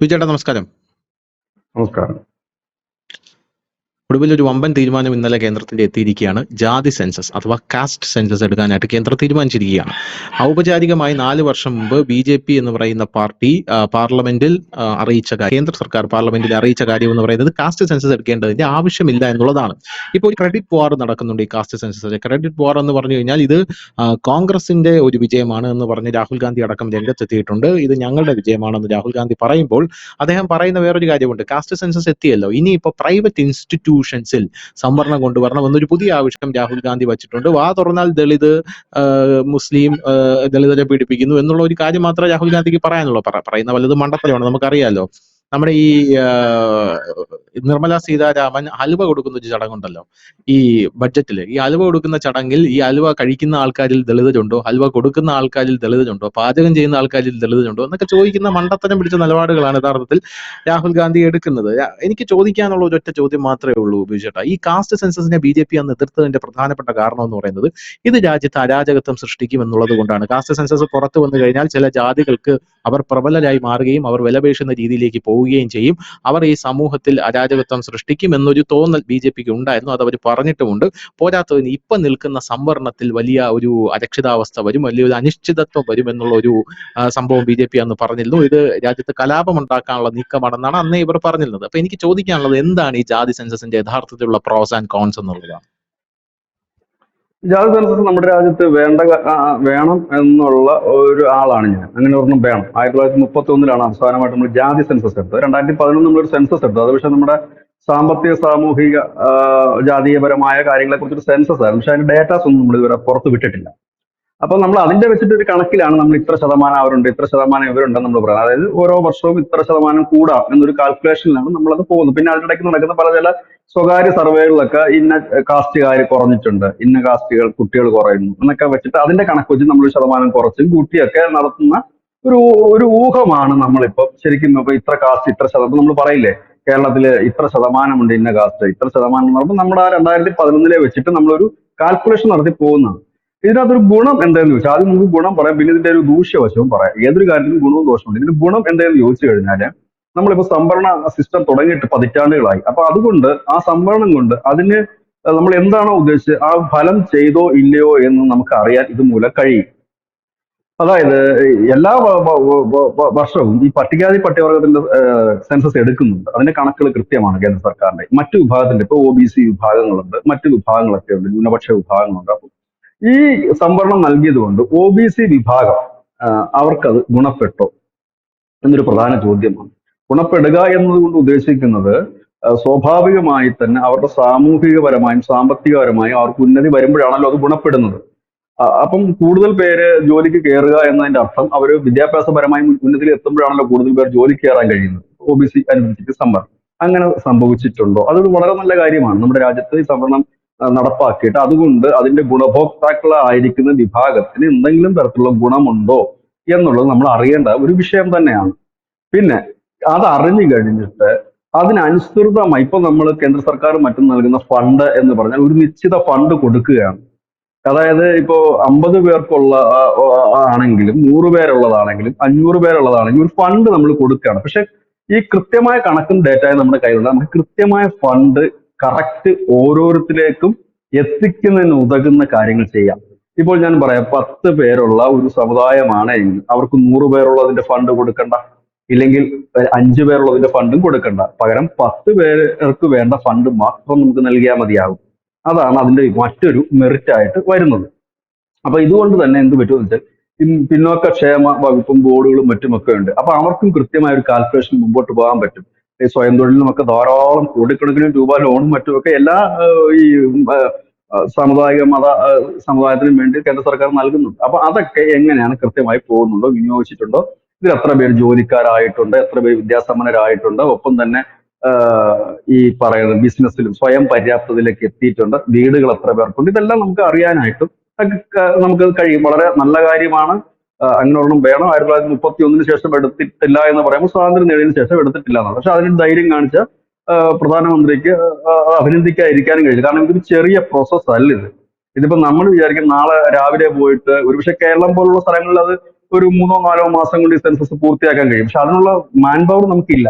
വിജയേട്ടാ നമസ്കാരം. നമസ്കാരം. ഒടുവിൽ ഒരു വമ്പൻ തീരുമാനം ഇന്നലെ കേന്ദ്രത്തിന്റെ എത്തിയിരിക്കുകയാണ്. ജാതി സെൻസസ് അഥവാ കാസ്റ്റ് സെൻസസ് എടുക്കാനായിട്ട് കേന്ദ്രം തീരുമാനിച്ചിരിക്കുകയാണ്. ഔപചാരികമായി 4 വർഷം മുമ്പ് BJP എന്ന് പറയുന്ന പാർട്ടി പാർലമെന്റിൽ അറിയിച്ച കാര്യം, കേന്ദ്ര സർക്കാർ പാർലമെന്റിൽ അറിയിച്ച കാര്യം എന്ന് പറയുന്നത് കാസ്റ്റ് സെൻസസ് എടുക്കേണ്ടതിന്റെ ആവശ്യമില്ല എന്നുള്ളതാണ്. ഇപ്പോൾ ഒരു ക്രെഡിറ്റ് വാർ നടക്കുന്നുണ്ട് ഈ കാസ്റ്റ് സെൻസസ്. ക്രെഡിറ്റ് വാർ എന്ന് പറഞ്ഞു കഴിഞ്ഞാൽ ഇത് കോൺഗ്രസിന്റെ ഒരു വിജയമാണ് എന്ന് പറഞ്ഞ് രാഹുൽ ഗാന്ധി അടക്കം രംഗത്തെത്തിയിട്ടുണ്ട്. ഇത് ഞങ്ങളുടെ വിജയമാണെന്ന് രാഹുൽ ഗാന്ധി പറയുമ്പോൾ അദ്ദേഹം പറയുന്ന വേറൊരു കാര്യമുണ്ട്. കാസ്റ്റ് സെൻസസ് എത്തിയല്ലോ, ഇനിയിപ്പോ പ്രൈവറ്റ് ഇൻസ്റ്റിറ്റ്യൂഷൻസിൽ സംവരണം കൊണ്ടുവരണം എന്നൊരു പുതിയ ആവശ്യം രാഹുൽ ഗാന്ധി വച്ചിട്ടുണ്ട്. വാ തുറന്നാൽ ദളിത്, മുസ്ലിം, ദളിതരെ പീഡിപ്പിക്കുന്നു എന്നുള്ള ഒരു കാര്യം മാത്രമേ രാഹുൽ ഗാന്ധിക്ക് പറയാനുള്ളൂ. പറയുന്ന വല്ലത് മണ്ടത്തരമാണ്, നമുക്കറിയാലോ. നമ്മുടെ ഈ നിർമ്മല സീതാരാമൻ ഹലുവ കൊടുക്കുന്ന ഒരു ചടങ്ങുണ്ടല്ലോ ഈ ബഡ്ജറ്റിൽ. ഈ ഹലുവ കൊടുക്കുന്ന ചടങ്ങിൽ ഈ ഹലുവ കഴിക്കുന്ന ആൾക്കാരിൽ ദളിതരുണ്ടോ, ഹലുവ കൊടുക്കുന്ന ആൾക്കാരിൽ ദളിതരുണ്ടോ, പാചകം ചെയ്യുന്ന ആൾക്കാരിൽ ദളിതരുണ്ടോ എന്നൊക്കെ ചോദിക്കുന്ന മണ്ടത്തരം പിടിച്ച നിലപാടുകളാണ് യഥാർത്ഥത്തിൽ രാഹുൽ ഗാന്ധി എടുക്കുന്നത്. എനിക്ക് ചോദിക്കാനുള്ള ഒരൊറ്റ ചോദ്യം മാത്രമേ ഉള്ളൂ ബിജുചേട്ടാ. ഈ കാസ്റ്റ് സെൻസസിനെ BJP അന്ന് എതിർത്തതിന്റെ പ്രധാനപ്പെട്ട കാരണം എന്ന് പറയുന്നത് ഇത് രാജ്യത്ത് അരാജകത്വം സൃഷ്ടിക്കും എന്നുള്ളത് കൊണ്ടാണ്. കാസ്റ്റ് സെൻസസ് പുറത്തു വന്നു കഴിഞ്ഞാൽ ചില ജാതികൾക്ക് അവർ പ്രബലരായി മാറുകയും അവർ വിലപേശുന്ന രീതിയിലേക്ക് പോവുകയും ചെയ്യും. അവർ ഈ സമൂഹത്തിൽ അരാജകത്വം സൃഷ്ടിക്കും എന്നൊരു തോന്നൽ BJPക്ക് ഉണ്ടായിരുന്നു. അത് അവർ പറഞ്ഞിട്ടുമുണ്ട്. പോരാത്തതിന് ഇപ്പൊ നിൽക്കുന്ന സംവരണത്തിൽ വലിയ ഒരു അരക്ഷിതാവസ്ഥ വരും, വലിയൊരു അനിശ്ചിതത്വം വരും എന്നുള്ള ഒരു സംഭവം BJP അന്ന് പറഞ്ഞിരുന്നു. ഇത് രാജ്യത്ത് കലാപം ഉണ്ടാക്കാനുള്ള നീക്കമാണെന്നാണ് അന്നേ ഇവർ പറഞ്ഞിരുന്നത്. അപ്പൊ എനിക്ക് ചോദിക്കാനുള്ളത് എന്താണ് ഈ ജാതി സെൻസസിന്റെ യഥാർത്ഥത്തിലുള്ള പ്രോസ് ആൻഡ് കോൺസ് എന്നുള്ളതാണ്. ജാതി സെൻസസ് നമ്മുടെ രാജ്യത്ത് വേണം എന്നുള്ള ഒരു ആളാണ് ഞാൻ. അങ്ങനെ ഒരെണ്ണം വേണം. 1931 അവസാനമായിട്ട് നമ്മൾ ജാതി സെൻസസ് എടുത്തത്. 2011 നമ്മളൊരു സെൻസസ് എടുത്തത്. അത് പക്ഷെ നമ്മുടെ സാമ്പത്തിക സാമൂഹിക ജാതീയപരമായ കാര്യങ്ങളെ കുറിച്ചൊരു സെൻസസ് ആയിരുന്നു. പക്ഷെ അതിന്റെ ഡേറ്റാസ് ഒന്നും നമ്മൾ ഇതുവരെ പുറത്ത് വിട്ടിട്ടില്ല. അപ്പൊ നമ്മൾ അതിന്റെ വെച്ചിട്ട് ഒരു കണക്കിലാണ് നമ്മൾ ഇത്ര ശതമാനം അവരുണ്ട്, ഇത്ര ശതമാനം ഇവരുണ്ടെന്ന് നമ്മൾ പറയുന്നത്. അതായത് ഓരോ വർഷവും ഇത്ര ശതമാനം കൂടാം എന്നൊരു കാൽക്കുലേഷനിലാണ് നമ്മളത് പോകുന്നത്. പിന്നെ അതിനിടയ്ക്ക് നടക്കുന്ന പല ചില സ്വകാര്യ സർവേകളിലൊക്കെ ഇന്ന കാസ്റ്റുകാർ കുറഞ്ഞിട്ടുണ്ട്, ഇന്ന കാസ്റ്റുകൾ കുട്ടികൾ കുറയുന്നു എന്നൊക്കെ വെച്ചിട്ട് അതിന്റെ കണക്ക് വെച്ച് നമ്മൾ ശതമാനം കുറച്ചും കൂട്ടിയൊക്കെ നടത്തുന്ന ഒരു ഒരു ഊഹമാണ് നമ്മളിപ്പോ ശരിക്കും. ഇപ്പൊ ഇത്ര കാസ്റ്റ് ഇത്ര ശതമാനം നമ്മൾ പറയില്ലേ, കേരളത്തില് ഇത്ര ശതമാനമുണ്ട് ഇന്ന കാസ്റ്റ്, ഇത്ര ശതമാനം എന്ന് പറയുമ്പോൾ നമ്മുടെ ആ 2011 വെച്ചിട്ട് നമ്മളൊരു കാൽക്കുലേഷൻ നടത്തി പോകുന്നതാണ്. ഇതിനകത്തൊരു ഗുണം എന്താണെന്ന് ചോദിച്ചാൽ, ആദ്യം നമുക്ക് ഗുണം പറയാം, പിന്നെ ഇതിന്റെ ഒരു ദൂഷ്യവശവും പറയാം. ഏതൊരു കാര്യത്തിനും ഗുണവും ദോഷമുണ്ട്. ഇതിന്റെ ഗുണം എന്താണെന്ന് ചോദിച്ചു കഴിഞ്ഞാല്, നമ്മളിപ്പോ സംവരണ സിസ്റ്റം തുടങ്ങിയിട്ട് പതിറ്റാണ്ടുകളായി. അപ്പൊ അതുകൊണ്ട് ആ സംവരണം കൊണ്ട് അതിന് നമ്മൾ എന്താണോ ഉദ്ദേശിച്ചത് ആ ഫലം ചെയ്തോ ഇല്ലയോ എന്ന് നമുക്ക് അറിയാൻ ഇത് മൂലം കഴിയും. അതായത് എല്ലാ വർഷവും ഈ പട്ടികജാതി പട്ടികവർഗത്തിന്റെ സെൻസസ് എടുക്കുന്നുണ്ട്. അതിന്റെ കണക്കുകൾ കൃത്യമാണ് കേന്ദ്ര സർക്കാരിന്റെ. മറ്റു വിഭാഗത്തിന്റെ ഇപ്പൊ OBC വിഭാഗങ്ങളുണ്ട്, മറ്റു വിഭാഗങ്ങളൊക്കെ ഉണ്ട്, ന്യൂനപക്ഷ വിഭാഗങ്ങളുണ്ട്. അപ്പൊ ഈ സംവരണം നൽകിയത് കൊണ്ട് OBC വിഭാഗം അവർക്കത് ഗുണപ്പെട്ടോ എന്നൊരു പ്രധാന ചോദ്യമാണ്. ഗുണപ്പെടുക എന്നതുകൊണ്ട് ഉദ്ദേശിക്കുന്നത് സ്വാഭാവികമായി തന്നെ അവരുടെ സാമൂഹികപരമായും സാമ്പത്തികപരമായും അവർക്ക് ഉന്നതി വരുമ്പോഴാണല്ലോ അത് ഗുണപ്പെടുന്നത്. അപ്പം കൂടുതൽ പേര് ജോലിക്ക് കയറുക എന്നതിന്റെ അർത്ഥം അവർ വിദ്യാഭ്യാസപരമായി ഉന്നതിയിൽ എത്തുമ്പോഴാണല്ലോ കൂടുതൽ പേർ ജോലിക്ക് കയറാൻ കഴിയുന്നത്. OBC അനുസരിച്ച് സംവരണം അങ്ങനെ സംഭവിച്ചിട്ടുണ്ടോ? അതൊരു വളരെ നല്ല കാര്യമാണ്. നമ്മുടെ രാജ്യത്ത് ഈ സംവരണം നടപ്പാക്കിയിട്ട് അതുകൊണ്ട് അതിന്റെ ഗുണഭോക്താക്കളായിരിക്കുന്ന വിഭാഗത്തിന് എന്തെങ്കിലും തരത്തിലുള്ള ഗുണമുണ്ടോ എന്നുള്ളത് നമ്മൾ അറിയേണ്ട ഒരു വിഷയം തന്നെയാണ്. പിന്നെ അത് അറിഞ്ഞു കഴിഞ്ഞിട്ട് അതിനനുസൃതമായി ഇപ്പൊ നമ്മൾ കേന്ദ്ര സർക്കാർ മറ്റും നൽകുന്ന ഫണ്ട് എന്ന് പറഞ്ഞാൽ ഒരു നിശ്ചിത ഫണ്ട് കൊടുക്കുകയാണ്. അതായത് ഇപ്പോ 50 പേർക്കുള്ള ആണെങ്കിലും 100 പേരുള്ളതാണെങ്കിലും 500 പേരുള്ളതാണെങ്കിലും ഒരു ഫണ്ട് നമ്മൾ കൊടുക്കുകയാണ്. പക്ഷെ ഈ കൃത്യമായ കണക്കും ഡേറ്റയും നമ്മുടെ കയ്യിലുണ്ട്. നമുക്ക് കൃത്യമായ ഫണ്ട് കറക്റ്റ് ഓരോരുത്തരിലേക്കും എത്തിക്കുന്നതിന് ഉതകുന്ന കാര്യങ്ങൾ ചെയ്യാം. ഇപ്പോൾ ഞാൻ പറയാം, 10 പേരുള്ള ഒരു സമുദായമാണ് എങ്കിൽ അവർക്ക് 100 പേരുള്ളതിന്റെ ഫണ്ട് കൊടുക്കണ്ട, ഇല്ലെങ്കിൽ 5 പേരുള്ളതിന്റെ ഫണ്ടും കൊടുക്കണ്ട. പകരം 10 പേർക്ക് വേണ്ട ഫണ്ട് മാത്രം നമുക്ക് നൽകിയാൽ മതിയാകും. അതാണ് അതിന്റെ മറ്റൊരു മെറിറ്റ് ആയിട്ട് വരുന്നത്. അപ്പൊ ഇതുകൊണ്ട് തന്നെ എന്ത് പറ്റുമെന്ന് വെച്ചാൽ പിന്നോക്ക ക്ഷേമ വകുപ്പും ബോർഡുകളും മറ്റുമൊക്കെ ഉണ്ട്. അപ്പൊ അവർക്കും കൃത്യമായ ഒരു കാൽക്കുലേഷൻ മുമ്പോട്ട് പോകാൻ പറ്റും. ഈ സ്വയം തൊഴിലിനുമൊക്കെ ധാരാളം കോടിക്കണക്കിന് രൂപ ലോണും മറ്റുമൊക്കെ എല്ലാ ഈ സാമുദായിക മത സമുദായത്തിനും വേണ്ടി കേന്ദ്ര സർക്കാർ നൽകുന്നുണ്ട്. അപ്പൊ അതൊക്കെ എങ്ങനെയാണ് കൃത്യമായി പോകുന്നുണ്ടോ, വിനിയോഗിച്ചിട്ടുണ്ടോ, ഇതിൽ എത്ര പേര് ജോലിക്കാരായിട്ടുണ്ട്, എത്ര പേര് വിദ്യാസമ്പന്നരായിട്ടുണ്ട്, ഒപ്പം തന്നെ ഈ പറയുന്ന ബിസിനസ്സിലും സ്വയം പര്യാപ്തതയിലേക്ക് എത്തിയിട്ടുണ്ട്, വീടുകൾ എത്ര പേർക്കുണ്ട്, ഇതെല്ലാം നമുക്ക് അറിയാനായിട്ടും നമുക്ക് കഴിയും. വളരെ നല്ല കാര്യമാണ്. അങ്ങനെ ഒരെണ്ണം വേണം. 1931 ശേഷം എടുത്തിട്ടില്ല എന്ന് പറയുമ്പോൾ സ്വാതന്ത്ര്യം നേടിയതിനു ശേഷം എടുത്തിട്ടില്ല എന്നാണ്. പക്ഷെ അതിന് ധൈര്യം കാണിച്ച പ്രധാനമന്ത്രിക്ക് അഭിനന്ദിക്കാതിരിക്കാനും കഴിയും. കാരണം ഇതൊരു ചെറിയ പ്രോസസ് അല്ല ഇത്. ഇതിപ്പോ നമ്മൾ വിചാരിക്കും നാളെ രാവിലെ പോയിട്ട്, ഒരുപക്ഷെ കേരളം പോലുള്ള സ്ഥലങ്ങളിൽ അത് ഒരു 3-4 മാസം കൊണ്ട് ഈ സെൻസസ് പൂർത്തിയാക്കാൻ കഴിയും. പക്ഷെ അതിനുള്ള മാൻ പവർ നമുക്കില്ല.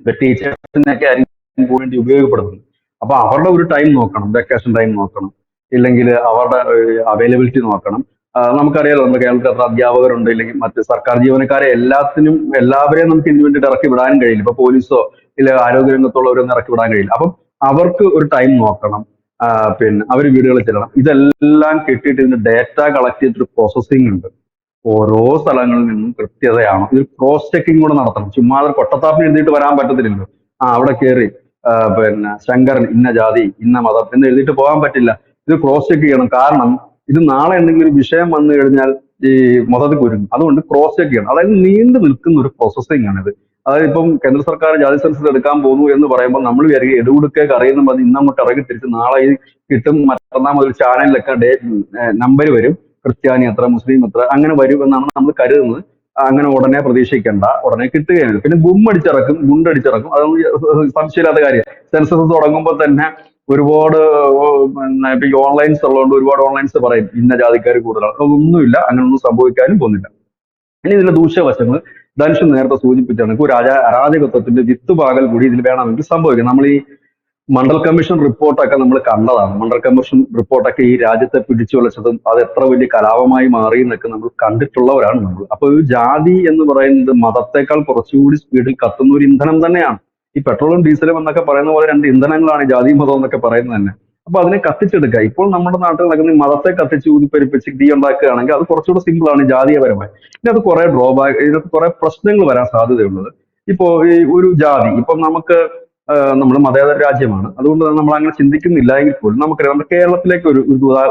ഇപ്പൊ ടീച്ചേഴ്സിനൊക്കെ ആയിരിക്കും വേണ്ടി ഉപയോഗപ്പെടുത്തുന്നത്. അപ്പൊ അവരുടെ ഒരു ടൈം നോക്കണം, വെക്കേഷൻ ടൈം നോക്കണം, ഇല്ലെങ്കിൽ അവരുടെ അവൈലബിലിറ്റി നോക്കണം. നമുക്കറിയാലോ നമ്മുടെ കേരളത്തിൽ എത്ര അധ്യാപകരുണ്ട്, ഇല്ലെങ്കിൽ മറ്റ് സർക്കാർ ജീവനക്കാരെ എല്ലാവരെയും നമുക്ക് ഇതിനു വേണ്ടിയിട്ട് ഇറക്കി വിടാനും കഴിയില്ല. ഇപ്പൊ പോലീസോ ഇല്ല ആരോഗ്യരംഗത്തുള്ളവരൊന്നും ഇറക്കി വിടാൻ കഴിയില്ല. അപ്പം അവർക്ക് ഒരു ടൈം നോക്കണം. പിന്നെ അവർ വീടുകളിൽ ചെല്ലണം. ഇതെല്ലാം കിട്ടിയിട്ട് ഇതിന്റെ ഡേറ്റ കളക്ട് ചെയ്തിട്ട് പ്രോസസ്സിംഗ് ഉണ്ട്. ഓരോ സ്ഥലങ്ങളിൽ നിന്നും കൃത്യതയാണ്. ഇത് ക്രോസ് ചെക്കിംഗ് കൂടെ നടത്തണം. ചുമ്മാതെ കൊട്ടത്താപ്പിന് എഴുതിയിട്ട് വരാൻ പറ്റത്തില്ലല്ലോ. അവിടെ കയറി പിന്നെ ശങ്കരൻ ഇന്ന ജാതി ഇന്ന മതം എന്ന് എഴുതിയിട്ട് പോകാൻ പറ്റില്ല. ഇത് ക്രോസ് ചെക്ക് ചെയ്യണം. കാരണം ഇത് നാളെ എന്തെങ്കിലും ഒരു വിഷയം വന്നു കഴിഞ്ഞാൽ ഈ മൊത്തത്തിൽ കുരുങ്ങും. അതുകൊണ്ട് ക്രോസ് ചെക്ക് ചെയ്യണം. അതായത് നീണ്ടു നിൽക്കുന്ന ഒരു പ്രോസസ്സിംഗ് ആണിത്. അതായത് ഇപ്പം കേന്ദ്ര സർക്കാർ ജാതി സെൻസസ് എടുക്കാൻ പോകുന്നു എന്ന് പറയുമ്പോൾ നമ്മൾ വിചാരിക്കും എടുകൊടുക്കെ അറിയുന്ന മതി, ഇന്ന് അങ്ങോട്ട് ഇറങ്ങി തിരിച്ച് നാളെ ഈ കിട്ടും, മറ്റന്നാൾ മുതൽ ചാനലിലൊക്കെ നമ്പർ വരും, ക്രിസ്ത്യാനി എത്ര, മുസ്ലിം എത്ര, അങ്ങനെ വരും എന്നാണ് നമ്മൾ കരുതുന്നത്. അങ്ങനെ ഉടനെ പ്രതീക്ഷിക്കേണ്ട, ഉടനെ കിട്ടുകയാണ്. പിന്നെ ഗുണ്ടടിച്ചിറക്കും. അതൊന്നും സംശയമില്ലാത്ത കാര്യം. സെൻസസ് തുടങ്ങുമ്പോൾ തന്നെ ഒരുപാട് പിന്നെ ഇപ്പൊ ഈ ഓൺലൈൻസ് ഉള്ളതുകൊണ്ട് ഒരുപാട് ഓൺലൈൻസ് പറയും ഇന്ന ജാതിക്കാർ കൂടുതലാണ്. അതൊന്നുമില്ല, അങ്ങനെയൊന്നും സംഭവിക്കാനും പോകുന്നില്ല. ഇനി ഇതിന്റെ ദൂഷ്യവശങ്ങൾ ധനുഷ് നേരത്തെ സൂചിപ്പിച്ചാണ്. ഒരു അരാജകത്വത്തിന്റെ വിത്തുപാകൽ കൂടി ഇതിൽ വേണമെങ്കിൽ സംഭവിക്കും. നമ്മൾ ഈ മണ്ഡൽ കമ്മീഷൻ റിപ്പോർട്ടൊക്കെ നമ്മൾ കണ്ടതാണ്. മണ്ഡൽ കമ്മീഷൻ റിപ്പോർട്ടൊക്കെ ഈ രാജ്യത്തെ പിടിച്ചുലച്ചതും അത് എത്ര വലിയ കലാപമായി മാറി എന്നൊക്കെ നമ്മൾ കണ്ടിട്ടുള്ളവരാണ് നമ്മൾ. അപ്പൊ ഈ ജാതി എന്ന് പറയുന്നത് മതത്തെക്കാൾ കുറച്ചുകൂടി സ്പീഡിൽ കത്തുന്ന ഒരു ഇന്ധനം തന്നെയാണ്. ഈ പെട്രോളും ഡീസലും എന്നൊക്കെ പറയുന്ന പോലെ രണ്ട് ഇന്ധനങ്ങളാണ് ഈ ജാതി മതം എന്നൊക്കെ പറയുന്നത് തന്നെ. അപ്പൊ അതിനെ കത്തിച്ചെടുക്കുക. ഇപ്പോൾ നമ്മുടെ നാട്ടിൽ നടക്കുന്ന ഈ മതത്തെ കത്തിച്ച് ഊതിപ്പെരിപ്പിച്ച് തീ ഉണ്ടാക്കുകയാണെങ്കിൽ അത് കുറച്ചുകൂടെ സിമ്പിൾ ആണ് ജാതീയപരമായി. ഇതിനകത്ത് കുറെ ഡ്രോബാക്ക്, ഇതിനകത്ത് കുറെ പ്രശ്നങ്ങൾ വരാൻ സാധ്യതയുള്ളത്. ഇപ്പോ ഈ ഒരു ജാതി, ഇപ്പം നമുക്ക് നമ്മൾ മതേതര രാജ്യമാണ്, അതുകൊണ്ട് തന്നെ നമ്മൾ അങ്ങനെ ചിന്തിക്കുന്നില്ല എങ്കിൽ പോലും നമുക്കറിയാം നമ്മുടെ കേരളത്തിലേക്ക് ഒരു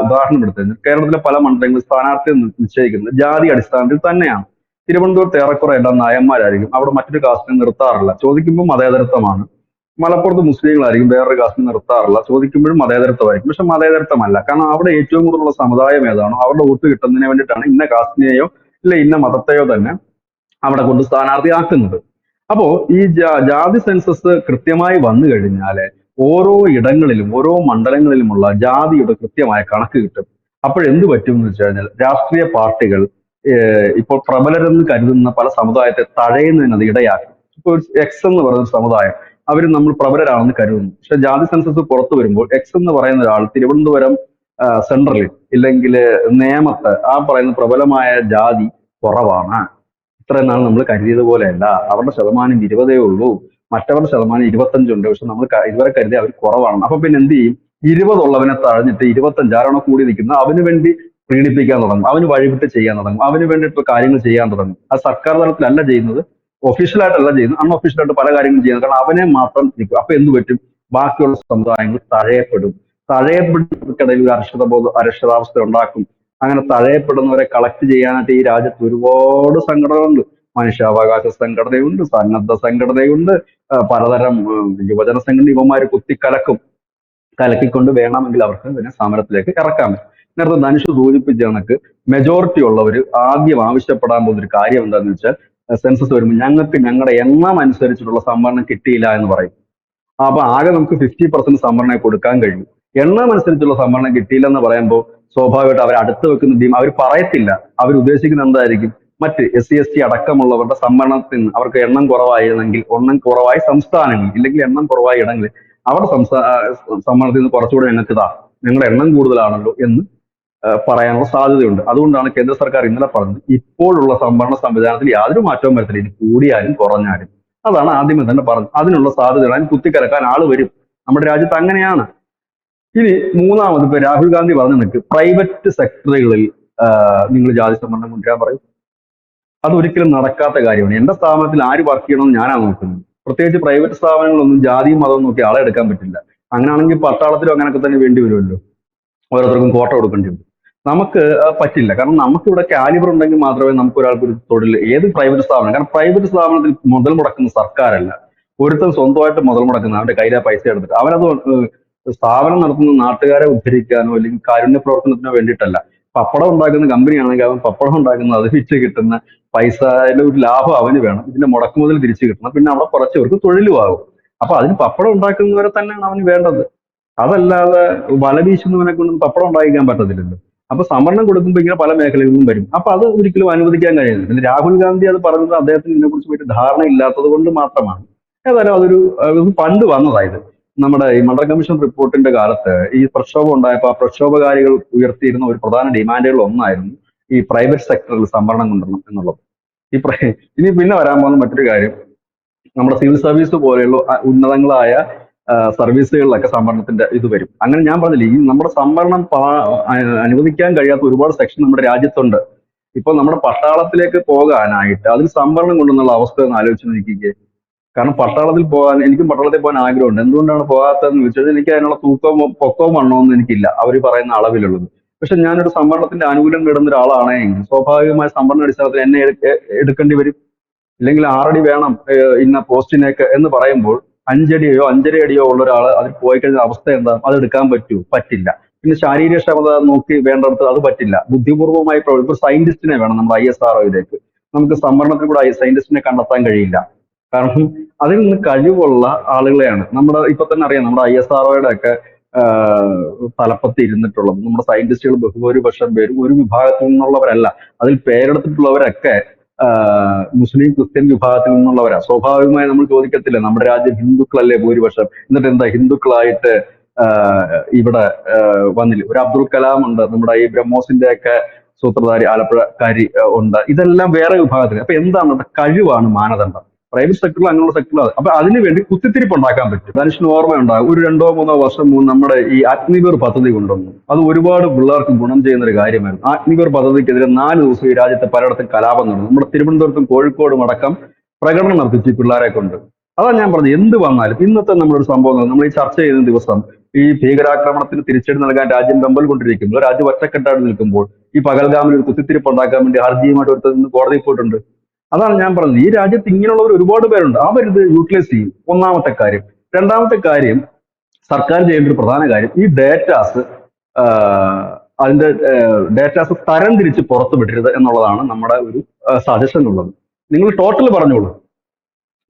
ഉദാഹരണം എടുത്തു കഴിഞ്ഞാൽ കേരളത്തിലെ പല മണ്ഡലങ്ങളിൽ സ്ഥാനാർത്ഥി നിശ്ചയിക്കുന്നത് ജാതി അടിസ്ഥാനത്തിൽ തന്നെയാണ്. തിരുവനന്തപുരത്ത് ഏറെക്കുറെ എല്ലാം നായന്മാരായിരിക്കും, അവിടെ മറ്റൊരു കാസ്റ്റിനെ നിർത്താറില്ല, ചോദിക്കുമ്പോൾ മതേതരത്വമാണ്. മലപ്പുറത്ത് മുസ്ലിങ്ങളായിരിക്കും, വേറൊരു കാസ്റ്റിനെ നിർത്താറില്ല, ചോദിക്കുമ്പോഴും മതേതരത്വമായിരിക്കും. പക്ഷെ മതേതരത്വമല്ല. കാരണം അവിടെ ഏറ്റവും കൂടുതലുള്ള സമുദായം ഏതാണോ അവരുടെ വോട്ട് കിട്ടുന്നതിന് വേണ്ടിയിട്ടാണ് ഇന്ന കാസ്റ്റിനെയോ ഇല്ല ഇന്ന മതത്തെയോ തന്നെ അവിടെ കൊണ്ട് സ്ഥാനാർത്ഥിയാക്കുന്നത്. അപ്പോ ഈ ജാതി സെൻസസ് കൃത്യമായി വന്നു കഴിഞ്ഞാല് ഓരോ ഇടങ്ങളിലും ഓരോ മണ്ഡലങ്ങളിലുമുള്ള ജാതിയുടെ കൃത്യമായ കണക്ക് കിട്ടും. അപ്പോഴെന്ത് പറ്റും എന്ന് വെച്ച് കഴിഞ്ഞാൽ രാഷ്ട്രീയ പാർട്ടികൾ ഇപ്പോൾ പ്രബലരെന്ന് കരുതുന്ന പല സമുദായത്തെ തഴയുന്നതിന് അത് ഇടയാക്കും. ഇപ്പോൾ എക്സ് എന്ന് പറയുന്ന സമുദായം അവർ നമ്മൾ പ്രബലരാണെന്ന് കരുതുന്നു. പക്ഷെ ജാതി സെൻസസ് പുറത്തു വരുമ്പോൾ എക്സ് എന്ന് പറയുന്ന ഒരാൾ തിരുവനന്തപുരം സെൻട്രലിൽ ഇല്ലെങ്കിൽ നേമത്ത് ആ പറയുന്ന പ്രബലമായ ജാതി കുറവാണ്, ഇത്രയും നാൾ നമ്മൾ കരുതിയത് പോലെയല്ല, അവരുടെ ശതമാനം 20 ഉള്ളൂ, മറ്റവരുടെ ശതമാനം 25 പക്ഷെ നമ്മൾ ഇതുവരെ കരുതി അവർ കുറവാണ്. അപ്പൊ പിന്നെ എന്ത് ചെയ്യും? 20 ഉള്ളവനെ തഴഞ്ഞിട്ട് 25 ആരാണോ കൂടി നിൽക്കുന്നത് അവന് വേണ്ടി പ്രീണിപ്പിക്കാൻ തുടങ്ങും, അവന് വഴിവിട്ട് ചെയ്യാൻ തുടങ്ങും, അവന് വേണ്ടിയിട്ട് കാര്യങ്ങൾ ചെയ്യാൻ തുടങ്ങും. അത് സർക്കാർ തലത്തിലല്ല ചെയ്യുന്നത്, ഒഫീഷ്യലായിട്ടല്ല ചെയ്യുന്നത്, അൺഒഫീഷ്യലായിട്ട് പല കാര്യങ്ങളും ചെയ്യുന്നത്. കാരണം അവനെ മാത്രം നിൽക്കും. അപ്പൊ എന്ത് പറ്റും? ബാക്കിയുള്ള സമുദായങ്ങൾ തഴയപ്പെടും. തഴയപ്പെടുന്നവർക്കിടയിൽ ഒരു അരക്ഷിതാവസ്ഥ ഉണ്ടാക്കും. അങ്ങനെ തഴയപ്പെടുന്നവരെ കളക്ട് ചെയ്യാനായിട്ട് ഈ രാജ്യത്ത് ഒരുപാട് സംഘടനകളുണ്ട്. മനുഷ്യാവകാശ സംഘടനയുണ്ട്, സന്നദ്ധ സംഘടനയുണ്ട്, പലതരം യുവജന സംഘടന. ഇവന്മാര് കുത്തിക്കലക്കും. കലക്കിക്കൊണ്ട് വേണമെങ്കിൽ അവർക്ക് പിന്നെ സമരത്തിലേക്ക് ഇറക്കാൻ പറ്റും. നേരത്തെ ധനുഷ് സൂചിപ്പിച്ച കണക്ക് മെജോറിറ്റി ഉള്ളവർ ആദ്യം ആവശ്യപ്പെടാൻ പോകുന്ന ഒരു കാര്യം എന്താണെന്ന് വെച്ചാൽ സെൻസസ് വരുമ്പോൾ ഞങ്ങൾക്ക് ഞങ്ങളുടെ എണ്ണം അനുസരിച്ചിട്ടുള്ള സംവരണം കിട്ടിയില്ല എന്ന് പറയും. അപ്പൊ ആകെ നമുക്ക് 50% സംവരണമേ കൊടുക്കാൻ കഴിയും. എണ്ണം അനുസരിച്ചുള്ള സംവരണം കിട്ടിയില്ല എന്ന് പറയുമ്പോൾ സ്വാഭാവികമായിട്ട് അവർ അടുത്ത് വെക്കുന്ന ടീം അവർ പറയത്തില്ല. അവർ ഉദ്ദേശിക്കുന്നത് എന്തായിരിക്കും? മറ്റ് SC ST അടക്കമുള്ളവരുടെ സംവരണത്തിൽ നിന്ന് അവർക്ക് എണ്ണം കുറവായിരുന്നെങ്കിൽ എണ്ണം കുറവായ സംസ്ഥാനങ്ങളിൽ ഇല്ലെങ്കിൽ എണ്ണം കുറവായ ഇടങ്ങളിൽ അവരുടെ സംവരണത്തിൽ നിന്ന് കുറച്ചുകൂടെ ഞങ്ങൾക്ക് ഇതാ, ഞങ്ങളുടെ എണ്ണം കൂടുതലാണല്ലോ എന്ന് പറയാനുള്ള സാധ്യതയുണ്ട്. അതുകൊണ്ടാണ് കേന്ദ്ര സർക്കാർ ഇന്നലെ പറഞ്ഞത് ഇപ്പോഴുള്ള സംവരണ സംവിധാനത്തിൽ യാതൊരു മാറ്റവും വരത്തില്ല, ഇനി കൂടിയാലും കുറഞ്ഞാലും. അതാണ് ആദ്യമേ തന്നെ പറഞ്ഞത്. അതിനുള്ള സാധ്യതകൾ, അതിന് കുത്തിക്കലക്കാൻ ആള് വരും. നമ്മുടെ രാജ്യത്ത് അങ്ങനെയാണ്. ഇനി മൂന്നാമത് ഇപ്പൊ രാഹുൽ ഗാന്ധി പറഞ്ഞു നിൽക്ക് പ്രൈവറ്റ് സെക്ടറുകളിൽ നിങ്ങൾ ജാതി സംവരണം കൊണ്ടുവരാൻ പറയും. അത് ഒരിക്കലും നടക്കാത്ത കാര്യമാണ്. എന്റെ സ്ഥാപനത്തിൽ ആര് വർക്ക് ചെയ്യണമെന്ന് ഞാനാണ് നോക്കുന്നത്. പ്രത്യേകിച്ച് പ്രൈവറ്റ് സ്ഥാപനങ്ങളൊന്നും ജാതിയും മതവും നോക്കി ആളെ എടുക്കാൻ പറ്റില്ല. അങ്ങനെയാണെങ്കിൽ പട്ടാളത്തിലും അങ്ങനെയൊക്കെ തന്നെ വേണ്ടി വരുമല്ലോ, ഓരോരുത്തർക്കും കോട്ട കൊടുക്കേണ്ടി വരും. നമുക്ക് പറ്റില്ല. കാരണം നമുക്കിവിടെ കാലിബർ ഉണ്ടെങ്കിൽ മാത്രമേ നമുക്ക് ഒരാൾക്ക് ഒരു തൊഴിൽ, ഏത് പ്രൈവറ്റ് സ്ഥാപനം, കാരണം പ്രൈവറ്റ് സ്ഥാപനത്തിൽ മുതൽ മുടക്കുന്ന സർക്കാരല്ല, ഒരുത്തൻ സ്വന്തമായിട്ട് മുതൽ മുടക്കുന്ന അവന്റെ കയ്യിലെ പൈസ എടുത്തിട്ട് അവനത് സ്ഥാപനം നടത്തുന്ന നാട്ടുകാരെ ഉദ്ധരിക്കാനോ അല്ലെങ്കിൽ കാരുണ്യ പ്രവർത്തനത്തിനോ വേണ്ടിയിട്ടല്ല. പപ്പടം ഉണ്ടാക്കുന്ന കമ്പനിയാണെങ്കിൽ അവൻ പപ്പടം ഉണ്ടാക്കുന്നത് അത് വിറ്റ് കിട്ടുന്ന പൈസയുടെ ഒരു ലാഭം അവന് വേണം, ഇതിന്റെ മുടക്കുമുതൽ തിരിച്ചു കിട്ടണം, പിന്നെ അവിടെ കുറച്ചവർക്ക് തൊഴിലും ആകും. അപ്പൊ അതിന് പപ്പടം ഉണ്ടാക്കുന്നവരെ തന്നെയാണ് അവന് വേണ്ടത്. അതല്ലാതെ വല വീശുന്നവനെ കൊണ്ടൊന്നും പപ്പടം ഉണ്ടാക്കിക്കാൻ പറ്റത്തില്ലല്ലോ. അപ്പൊ സംവരണം കൊടുക്കുമ്പോൾ ഇങ്ങനെ പല മേഖലകളിലും വരും. അപ്പൊ അത് ഒരിക്കലും അനുവദിക്കാൻ കഴിയുന്നില്ല. പിന്നെ രാഹുൽ ഗാന്ധി അത് പറഞ്ഞത് അദ്ദേഹത്തിന് ഇതിനെക്കുറിച്ച് വലിയ ധാരണ ഇല്ലാത്തത് കൊണ്ട് മാത്രമാണ്. ഏതായാലും ഇത് പണ്ട് വന്നതായത് നമ്മുടെ ഈ മണ്ഡൽ കമ്മീഷൻ റിപ്പോർട്ടിന്റെ കാലത്ത് ഈ പ്രക്ഷോഭം ഉണ്ടായപ്പോൾ ആ പ്രക്ഷോഭകാരികൾ ഉയർത്തിയിരുന്ന ഒരു പ്രധാന ഡിമാൻഡുകളിൽ ഒന്നായിരുന്നു ഈ പ്രൈവറ്റ് സെക്ടറിൽ സംവരണം കൊണ്ടുവരണം എന്നുള്ളത്. ഇനി പിന്നെ വരാൻ പോകുന്ന മറ്റൊരു കാര്യം, നമ്മുടെ സിവിൽ സർവീസ് പോലെയുള്ള ഉന്നതങ്ങളായ സർവീസുകളിലൊക്കെ സംവരണത്തിന്റെ ഇത് വരും. അങ്ങനെ ഞാൻ പറഞ്ഞില്ല, ഈ നമ്മുടെ സംവരണം അനുവദിക്കാൻ കഴിയാത്ത ഒരുപാട് സെക്ഷൻ നമ്മുടെ രാജ്യത്തുണ്ട്. ഇപ്പൊ നമ്മുടെ പട്ടാളത്തിലേക്ക് പോകാനായിട്ട് അതിൽ സംവരണം കൊണ്ടുവന്നുള്ള അവസ്ഥ ഒന്ന് ആലോചിച്ച് നോക്കിക്കേ. കാരണം പട്ടാളത്തിൽ പോകാൻ, എനിക്കും പട്ടാളത്തിൽ പോകാൻ ആഗ്രഹമുണ്ട്. എന്തുകൊണ്ടാണ് പോകാത്തതെന്ന് ചോദിച്ചാൽ എനിക്ക് അതിനുള്ള തൂക്കമോ പൊക്കവും മണ്ണമൊന്നും എനിക്കില്ല അവർ പറയുന്ന അളവിലുള്ളത്. പക്ഷെ ഞാനൊരു സംവരണത്തിന്റെ ആനുകൂല്യം നേടുന്ന ഒരാളാണെങ്കിൽ സ്വാഭാവികമായ സംവരണ അടിസ്ഥാനത്തിൽ എന്നെ എടുക്കേണ്ടി വരും. ഇല്ലെങ്കിൽ 6 അടി വേണം ഇന്ന പോസ്റ്റിനേക്ക് എന്ന് പറയുമ്പോൾ 5 അടിയോ 5.5 അടിയോ ഉള്ള ഒരാൾ അതിൽ പോയി കഴിഞ്ഞ അവസ്ഥ എന്താ? അത് എടുക്കാൻ പറ്റില്ല. പിന്നെ ശാരീരിക ക്ഷമത നോക്കി വേണ്ടടുത്ത് അത് പറ്റില്ല. ബുദ്ധിപൂർവമായി ഇപ്പൊ സയന്റിസ്റ്റിനെ വേണം നമ്മുടെ ISROയിലേക്ക്. നമുക്ക് സംവരണത്തിൽ കൂടെ സയന്റിസ്റ്റിനെ കണ്ടെത്താൻ കഴിയില്ല. കാരണം അതിൽ നിന്ന് കഴിവുള്ള ആളുകളെയാണ് നമ്മുടെ ഇപ്പൊ തന്നെ അറിയാം. നമ്മുടെ ISROയുടെ ഒക്കെ തലപ്പത്ത് ഇരുന്നിട്ടുള്ളത് നമ്മുടെ സയന്റിസ്റ്റുകൾ ബഹുഭൂരിപക്ഷം പേരും ഒരു വിഭാഗത്തിൽ നിന്നുള്ളവരല്ല. അതിൽ പേരെടുത്തിട്ടുള്ളവരൊക്കെ മുസ്ലിം ക്രിസ്ത്യൻ വിഭാഗത്തിൽ നിന്നുള്ളവരാ. സ്വാഭാവികമായി നമ്മൾ ചോദിക്കത്തില്ല, നമ്മുടെ രാജ്യം ഹിന്ദുക്കളല്ലേ ഭൂരിപക്ഷം, എന്നിട്ട് എന്താ ഹിന്ദുക്കളായിട്ട് ഇവിടെ വന്നില്ല. ഒരു അബ്ദുൽ കലാം ഉണ്ട്, നമ്മുടെ ഈ ബ്രഹ്മോസിന്റെ ഒക്കെ സൂത്രധാരി, ആലപ്പുഴക്കാരി ഉണ്ട്. ഇതെല്ലാം വേറെ വിഭാഗത്തിൽ. അപ്പൊ എന്താണ്? കഴിവാണ് മാനദണ്ഡം. പ്രൈവറ്റ് സെക്ടറിൽ അങ്ങനെയുള്ള സെക്ടറിൽ അപ്പൊ അതിനുവേണ്ടി കുത്തിത്തിരിപ്പ് ഉണ്ടാക്കാൻ പറ്റും. മനുഷ്യന് ഓർമ്മയുണ്ടാകും, ഒരു 2-3 വർഷം മുമ്പ് നമ്മുടെ ഈ അഗ്നിവീർ പദ്ധതി കൊണ്ടുവന്നു. അത് ഒരുപാട് പിള്ളേർക്ക് ഗുണം ചെയ്യുന്ന ഒരു കാര്യമായിരുന്നു. അഗ്നിവീർ പദ്ധതിക്കെതിരെ 4 ദിവസം ഈ രാജ്യത്തെ പലയിടത്തും കലാപം നടന്നു. നമ്മുടെ തിരുവനന്തപുരത്തും കോഴിക്കോടും അടക്കം പ്രകടനം നടത്തിച്ചു പിള്ളേരെ കൊണ്ട്. അതാണ് ഞാൻ പറഞ്ഞത്, എന്ത് വന്നാലും ഇന്നത്തെ നമ്മളൊരു സംഭവം നമ്മൾ ഈ ചർച്ച ചെയ്യുന്ന ദിവസം ഈ ഭീകരാക്രമണത്തിന് തിരിച്ചടി നൽകാൻ രാജ്യം വെമ്പൽ കൊണ്ടിരിക്കുമ്പോൾ, രാജ്യം ഒറ്റക്കെട്ടായിട്ട് നിൽക്കുമ്പോൾ ഈ പകൽഗാമിൽ ഒരു കുത്തിത്തിരിപ്പ് ഉണ്ടാക്കാൻ വേണ്ടി ഹർജിയുമായിട്ട് ഒരുത്തർ നിന്ന് കോടതിയിൽ പോയിട്ടുണ്ട്. അതാണ് ഞാൻ പറഞ്ഞത്, ഈ രാജ്യത്ത് ഇങ്ങനെയുള്ളവർ ഒരുപാട് പേരുണ്ട്. അവരിത് യൂട്ടിലൈസ് ചെയ്യും. ഒന്നാമത്തെ കാര്യം. രണ്ടാമത്തെ കാര്യം, സർക്കാർ ചെയ്യേണ്ട ഒരു പ്രധാന കാര്യം, ഈ ഡേറ്റാസ് അതിന്റെ ഡേറ്റാസ് തരം തിരിച്ച് പുറത്തു വിടരുത് എന്നുള്ളതാണ് നമ്മുടെ ഒരു സജഷൻ ഉള്ളത്. നിങ്ങൾ ടോട്ടൽ പറഞ്ഞോളൂ.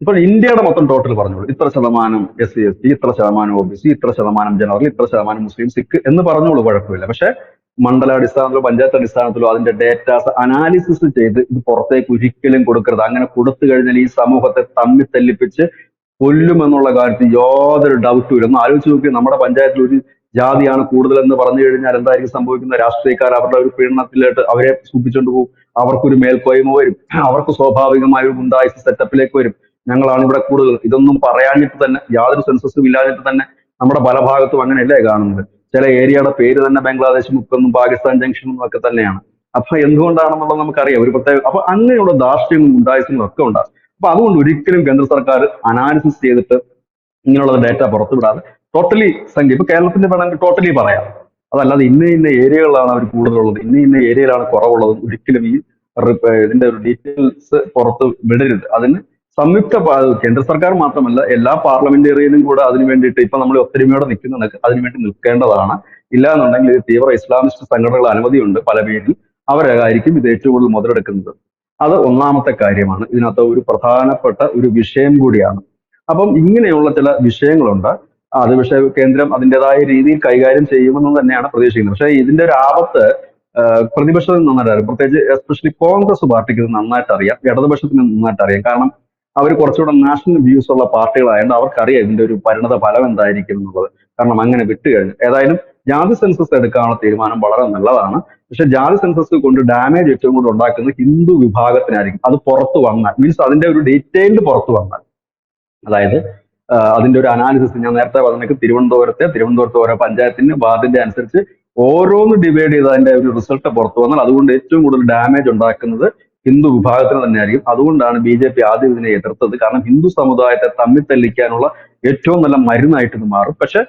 ഇപ്പൊ ഇന്ത്യയുടെ മൊത്തം ടോട്ടൽ പറഞ്ഞോളൂ. ഇത്ര ശതമാനം SC/ST, ഇത്ര ശതമാനം OBC, ഇത്ര ശതമാനം ജനറൽ, ഇത്ര ശതമാനം മുസ്ലിം, സിഖ് എന്ന് പറഞ്ഞോളൂ, കുഴപ്പമില്ല. പക്ഷെ മണ്ഡലാടിസ്ഥാനത്തിലോ പഞ്ചായത്ത് അടിസ്ഥാനത്തിലോ അതിന്റെ ഡേറ്റാസ് അനാലിസിസ് ചെയ്ത് ഇത് പുറത്തേക്ക് ഒരിക്കലും കൊടുക്കരുത്. അങ്ങനെ കൊടുത്തു കഴിഞ്ഞാൽ ഈ സമൂഹത്തെ തമ്മിൽ തല്ലിപ്പിച്ച് കൊല്ലുമെന്നുള്ള കാര്യത്തിൽ യാതൊരു ഡൗട്ടും ഇല്ല. ഒന്ന് ആലോചിച്ച് നോക്കി, നമ്മുടെ പഞ്ചായത്തിൽ ഒരു ജാതിയാണ് കൂടുതൽ എന്ന് പറഞ്ഞു കഴിഞ്ഞാൽ എന്തായിരിക്കും സംഭവിക്കുന്നത്? രാഷ്ട്രീയക്കാർ അവരുടെ ഒരു പീഡനത്തിലേക്ക് അവരെ സൂപ്പിച്ചുകൊണ്ട് പോകും. അവർക്കൊരു മേൽക്കോയ്മ വരും. അവർക്ക് സ്വാഭാവികമായ ഒരു ഗുണ്ടായിസ സെറ്റപ്പിലേക്ക് വരും. ഞങ്ങളാണ് ഇവിടെ കൂടുതൽ. ഇതൊന്നും പറയാഞ്ഞിട്ട് തന്നെ, യാതൊരു സെൻസസും ഇല്ലാഞ്ഞിട്ട് തന്നെ നമ്മുടെ പല ഭാഗത്തും അങ്ങനെയല്ലേ കാണുന്നത്. ചില ഏരിയയുടെ പേര് തന്നെ ബംഗ്ലാദേശ് മുക്കെന്നും പാകിസ്ഥാൻ ജംഗ്ഷനും ഒക്കെ തന്നെയാണ്. അപ്പൊ എന്തുകൊണ്ടാണെന്നുള്ളത് നമുക്കറിയാം. ഒരു പ്രത്യേക അപ്പൊ അങ്ങനെയുള്ള ധാർഷ്ട്യങ്ങളും ഗുണ്ടായിസങ്ങളും ഒക്കെ ഉണ്ടാകും. അപ്പൊ അതുകൊണ്ട് ഒരിക്കലും കേന്ദ്ര സർക്കാർ അനാലിസിസ് ചെയ്തിട്ട് ഇങ്ങനെയുള്ള ഡേറ്റ പുറത്തുവിടാതെ ടോട്ടലി സംഖ്യ, ഇപ്പൊ കേരളത്തിന്റെ വേണമെങ്കിൽ ടോട്ടലി പറയാം. അതല്ലാതെ ഇന്ന ഏരിയകളാണ് അവർ കൂടുതലുള്ളത്, ഇന്ന ഏരിയയിലാണ് കുറവുള്ളത്, ഒരിക്കലും ഈ ഇതിന്റെ ഒരു ഡീറ്റെയിൽസ് പുറത്ത് വിടരുത്. അതിന് സംയുക്ത കേന്ദ്ര സർക്കാർ മാത്രമല്ല എല്ലാ പാർലമെന്റേറിയനും കൂടെ അതിനു വേണ്ടിയിട്ട് ഇപ്പൊ നമ്മൾ ഒത്തൊരുമയോടെ നിൽക്കുന്നുണ്ട്, അതിനുവേണ്ടി നിൽക്കേണ്ടതാണ്. ഇല്ല എന്നുണ്ടെങ്കിൽ ഇത് തീവ്ര ഇസ്ലാമിസ്റ്റ് സംഘടനകൾ അനവധിയുണ്ട് പല പേരിൽ, അവരായിരിക്കും ഇത് ഏറ്റവും കൂടുതൽ മുതലെടുക്കുന്നത്. അത് ഒന്നാമത്തെ കാര്യമാണ്. ഇതിനകത്ത് ഒരു പ്രധാനപ്പെട്ട ഒരു വിഷയം കൂടിയാണ്. അപ്പം ഇങ്ങനെയുള്ള ചില വിഷയങ്ങളുണ്ട്. അത് പക്ഷേ കേന്ദ്രം അതിൻ്റെതായ രീതിയിൽ കൈകാര്യം ചെയ്യുമെന്ന് തന്നെയാണ് പ്രതീക്ഷിക്കുന്നത്. പക്ഷേ ഇതിന്റെ ഒരു ആപത്ത് പ്രതിപക്ഷത്തിന് നന്നായിട്ട് അറിയാം. പ്രത്യേകിച്ച് എസ്പെഷ്യലി കോൺഗ്രസ് പാർട്ടിക്ക് ഇത് നന്നായിട്ട് അറിയാം, ഇടതുപക്ഷത്തിന് നന്നായിട്ട് അറിയാം. കാരണം അവർ കുറച്ചുകൂടെ നാഷണൽ വ്യൂസ് ഉള്ള പാർട്ടികളായതുകൊണ്ട് അവർക്കറിയാം ഇതിന്റെ ഒരു പരിണത ഫലം എന്തായിരിക്കും എന്നുള്ളത്. കാരണം അങ്ങനെ വിട്ടുകഴിഞ്ഞു. ഏതായാലും ജാതി സെൻസസ് എടുക്കാനുള്ള തീരുമാനം വളരെ നല്ലതാണ്. പക്ഷെ ജാതി സെൻസസ് കൊണ്ട് ഡാമേജ് ഏറ്റവും കൂടുതൽ ഉണ്ടാക്കുന്നത് ഹിന്ദു വിഭാഗത്തിനായിരിക്കും. അത് പുറത്തു വന്നാൽ, മീൻസ് അതിന്റെ ഒരു ഡീറ്റെയിൽഡ് പുറത്തു വന്നാൽ, അതായത് അതിന്റെ ഒരു അനാലിസിസ് ഞാൻ നേരത്തെ പറഞ്ഞേക്ക് തിരുവനന്തപുരത്ത് ഓരോ പഞ്ചായത്തിന് വാർഡിന്റെ അനുസരിച്ച് ഓരോന്ന് ഡിവൈഡ് ചെയ്ത് അതിന്റെ ഒരു റിസൾട്ട് പുറത്തു വന്നാൽ അതുകൊണ്ട് ഏറ്റവും കൂടുതൽ ഡാമേജ് ഉണ്ടാക്കുന്നത് ഹിന്ദു വിഭാഗത്തിന് തന്നെയായിരിക്കും. അതുകൊണ്ടാണ് BJP ആദ്യം ഇതിനെ എതിർത്തത്. കാരണം ഹിന്ദു സമുദായത്തെ തമ്മിൽ തല്ലിക്കാനുള്ള ഏറ്റവും നല്ല മരുന്നായിട്ട് ഇത് മാറും. പക്ഷെ